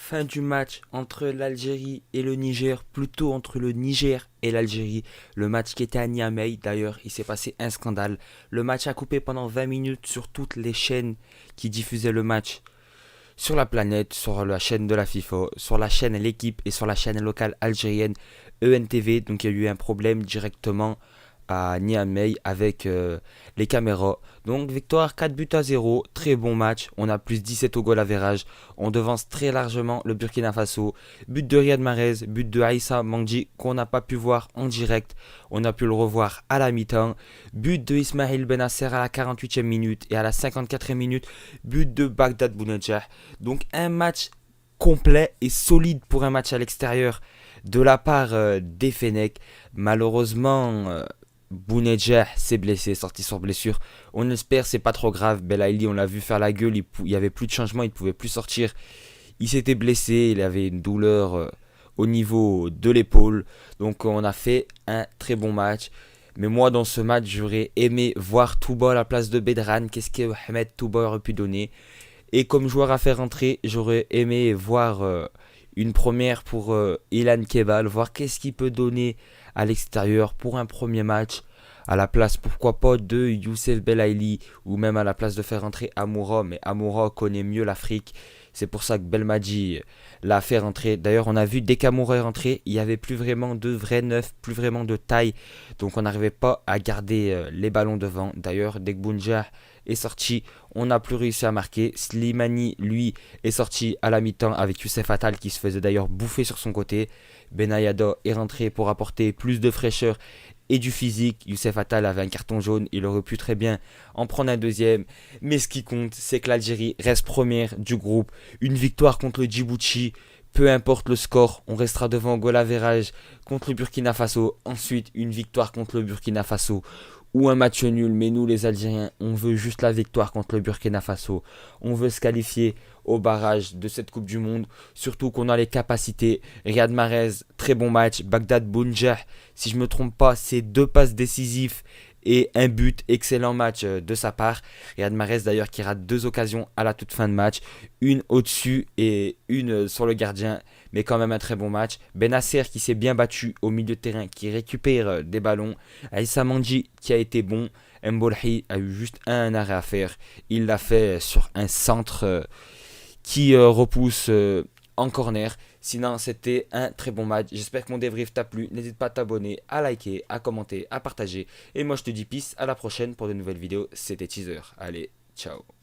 fin du match entre l'Algérie et le Niger, plutôt entre le Niger et l'Algérie. Le match qui était à Niamey, d'ailleurs, il s'est passé un scandale. Le match a coupé pendant 20 minutes sur toutes les chaînes qui diffusaient le match sur la planète, sur la chaîne de la FIFA, sur la chaîne L'équipe et sur la chaîne locale algérienne ENTV. Donc il y a eu un problème directement à Niamey avec les caméras. Donc victoire 4 buts à 0, très bon match. On a plus 17 au goal average. On devance très largement le Burkina Faso. But de Riyad Mahrez, but de Aïssa Mangdi qu'on n'a pas pu voir en direct. On a pu le revoir à la mi-temps. But de Ismaël Benasser à la 48e minute et à la 54e minute, but de Bagdad Bounedjah. Donc un match complet et solide pour un match à l'extérieur de la part des Fennecs. Malheureusement, Bounedjah s'est blessé, sorti sur blessure. On espère c'est pas trop grave. Belaïli, on l'a vu faire la gueule, il y avait plus de changement, il pouvait plus sortir. Il s'était blessé, il avait une douleur au niveau de l'épaule. Donc on a fait un très bon match. Mais moi dans ce match, j'aurais aimé voir Touba à la place de Bedran. Qu'est-ce que Ahmed Touba aurait pu donner? Et comme joueur à faire entrer, j'aurais aimé voir une première pour Ilan Kebal, voir qu'est-ce qu'il peut donner à l'extérieur pour un premier match. À la place, pourquoi pas, de Youssef Belaïli, ou même à la place de faire entrer Amoura. Mais Amoura connaît mieux l'Afrique. C'est pour ça que Belmadi l'a fait rentrer. D'ailleurs, on a vu dès qu'Amoura est rentré, il n'y avait plus vraiment de vrais neufs, plus vraiment de taille. Donc on n'arrivait pas à garder les ballons devant. D'ailleurs, dès que Bounja est sorti, on n'a plus réussi à marquer. Slimani, lui, est sorti à la mi-temps avec Youssef Attal qui se faisait d'ailleurs bouffer sur son côté. Benayada est rentré pour apporter plus de fraîcheur et du physique. Youssef Attal avait un carton jaune, il aurait pu très bien en prendre un deuxième. Mais ce qui compte, c'est que l'Algérie reste première du groupe. Une victoire contre le Djibouti, peu importe le score, on restera devant au goal average contre le Burkina Faso. Ensuite, une victoire contre le Burkina Faso ou un match nul. Mais nous, les Algériens, on veut juste la victoire contre le Burkina Faso. On veut se qualifier au barrage de cette Coupe du Monde. Surtout qu'on a les capacités. Riyad Mahrez, très bon match. Bagdad Bounedjah, si je ne me trompe pas, c'est 2 passes décisives et un but. Excellent match de sa part. Riyad Mahrez d'ailleurs qui rate 2 occasions à la toute fin de match. Une au-dessus et une sur le gardien. Mais quand même un très bon match. Benasser qui s'est bien battu au milieu de terrain, qui récupère des ballons. Aïssa Mandi qui a été bon. Mbolhi a eu juste un arrêt à faire. Il l'a fait sur un centre qui repousse en corner. Sinon, c'était un très bon match. J'espère que mon débrief t'a plu. N'hésite pas à t'abonner, à liker, à commenter, à partager. Et moi, je te dis peace. À la prochaine pour de nouvelles vidéos. C'était Teaser. Allez, ciao.